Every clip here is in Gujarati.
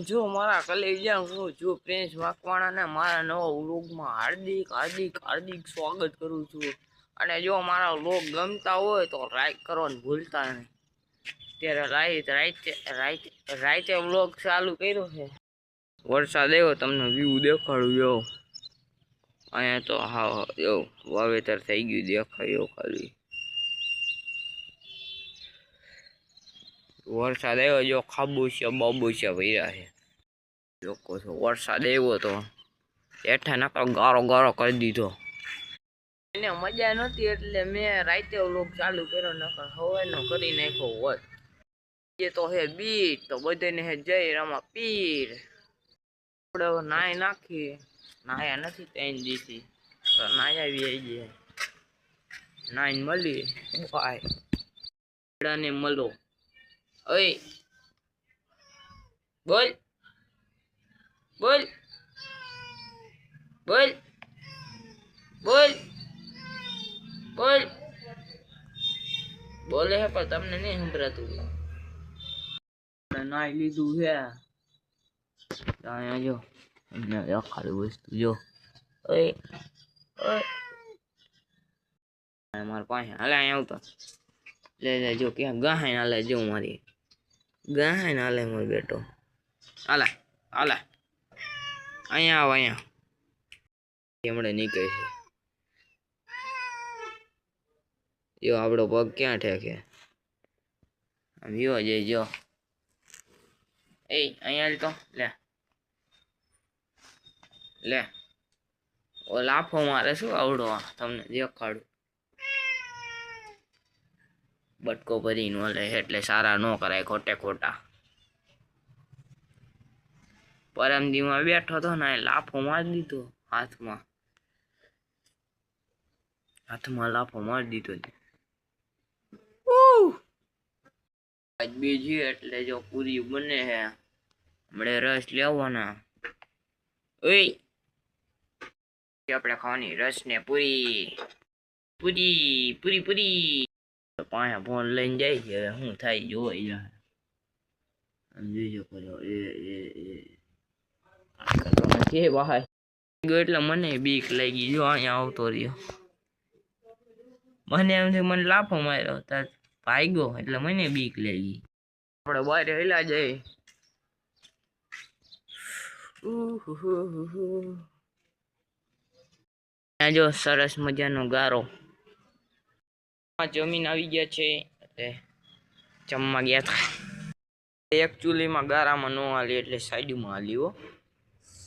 જો મારા કલેજા હું જો પ્રિન્સ મકવાણાને મારા નવા વ્લોગમાં હાર્દિક હાર્દિક હાર્દિક સ્વાગત કરું છું। અને જો મારા વ્લોગ ગમતા હોય તો લાઈક કરવાનું ભૂલતા નહીં। ત્યારે રાતે વ્લોગ ચાલુ કર્યો છે। વરસાદ આવ્યો તમને વ્યૂ દેખાડું। જો અહીંયા તો હા જો વાવેતર થઈ ગયું દેખાયો ખાલી। વરસાદ આવ્યો જો ખાબુચિયા બાબુચિયા ભર્યા છે। લોકો છો વરસાદ આવ્યો તો હેઠા નકર ગારો ગારો કરી દીધો। એને મજા નહોતી એટલે મેં રાતે વ્લોગ ચાલુ કર્યો, નકર હવાનો કરી નાખ્યો હોત। એ તો હે બીટ તો બધાને હે જય રામા પીર। આપણે નાય નાખીએ, નાયા નથી 3 દિવસથી તો નાય આવી જાય નાઈને મળી બાય ને મળો। ઓય બોલ બોલ બોલ બોલ બોલ બોલે હે પણ તમને નહીં સંભળાતું। નાઈ લીધું છે અહીંયા જો એમને દેખાડું વસ્તુ જો। ઓય ઓય મારા પાસે હાલે અહીંયા આવતો લે લે જો ક્યાં ગાહાઈ હાલે જો મારી ગાહાઈ હાલે મારો બેટો હાલે હાલે અહીંયા આવ અહીંયા હમણે નીકળે છે। જો આપણો પગ ક્યાં ઠેકે આમ જો જઈ જો એ અહીંયા તો લે લે ઓ લાફો મારે શું આવડો તમને દેખાડું। બટકો ભરીને ઓલે એટલે સારા ન કરાય ખોટે ખોટા। પરમદીમાં બેઠો તો ને લાફો મારી દીધો હાથમાં લાફો મારી દીધો। આજ બીજી એટલે જો પૂરી બને છે હમણે રસ લેવાના। ઓય આપણે ખાવાની રસ ને પૂરી પૂરી પૂરી પૂરી પાસે ફોન લઈને જાય છે હવે શું થાય જોવાઈ જાય। જોઈજો કરો કે ભાઈ એટલે મને બીક લાગી જો અહીંયા આવતો રહ્યો મને એમ મને લાફો માર્યો તાર ભાગ્યો એટલે મને બીક લાગી। આપણે બહાર હેલા જઈ જો સરસ મજાનો ગારો જમીન આવી ગયા છે એટલે જમવા ગયા હતા। એક ચૂલીમાં ગારામાં ન હાલી એટલે સાઈડમાં હાલી હો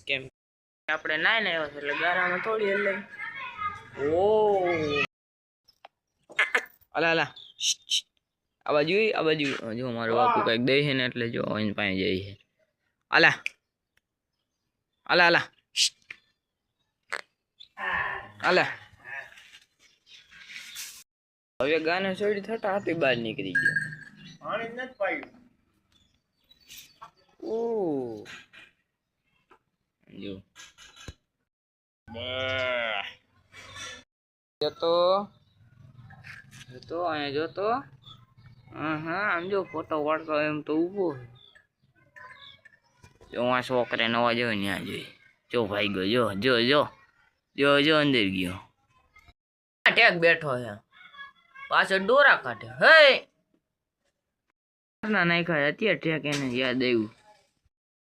કેમ આપણે નાય ને આવ્યો એટલે ગારામાં થોડી હલે। ઓ અલા અલા આ બાજુ જો મારો બાપુ કઈક દે છે ને એટલે જો એની પાસે જાય છે। અલા અલા અલા અલા હવે ગાને છોડી થતા હાથી બહાર નીકળી ગયો। ઓ જો જોતો અહીંયા જોતો હા આમ જો ફોટો પાડતો એમ તો ઊભો જો આ છોકરે નવા જો ત્યાં જોઈ જો ભાઈ ગયો જો જો જો જો અંદર ગયો ટેક બેઠો છે પાછળ દોરા કાઢે હે ના નાખ્યા અત્યારે ટેક એને યાદ આવ્યું।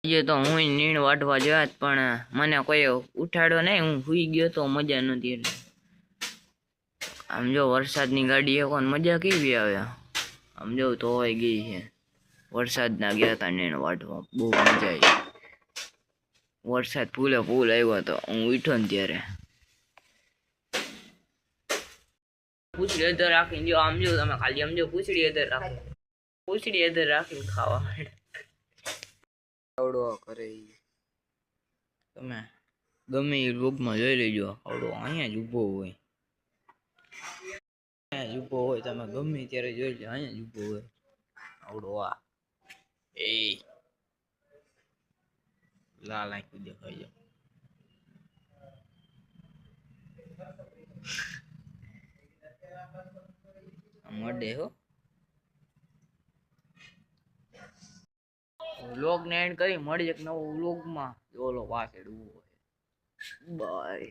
જે તો હું નીણ વાટવા જત પણ મને કોઈ ઉઠાડ્યો નહીં હું સુઈ ગયો તો મજા નહોતી એટલે આમ જો વરસાદની ગાડી એ કોણ મજા કેવી આવે આમ જો ધોવાઈ ગઈ છે વરસાદના ગયા હતા નીણ વાટવા બહુ મજા આવી। વરસાદ ફૂલે ફૂલ આવ્યો હતો હું ઉઠ્યો ને ત્યારે પૂછડી અધર રાખીને જો આમ જો તમે ખાલી આમ જો પૂછડી અધર રાખો પૂછડી અધર રાખીને ખાવા આવડો કરે તમે ગમે એ રોગમાં જોઈ લેજો આવડો અહીંયા જ ઊભો હોય તમે ગમે ત્યારે જોઈ લો અહીંયા જ ઊભો હોય આવડો આ એ લાલ આંખી દેખાઈ જાવ મળે હો વ્લોગ ને એન્ડ કરી મળી એક નવો વ્લોગમાં ઓલો પાસે બાય.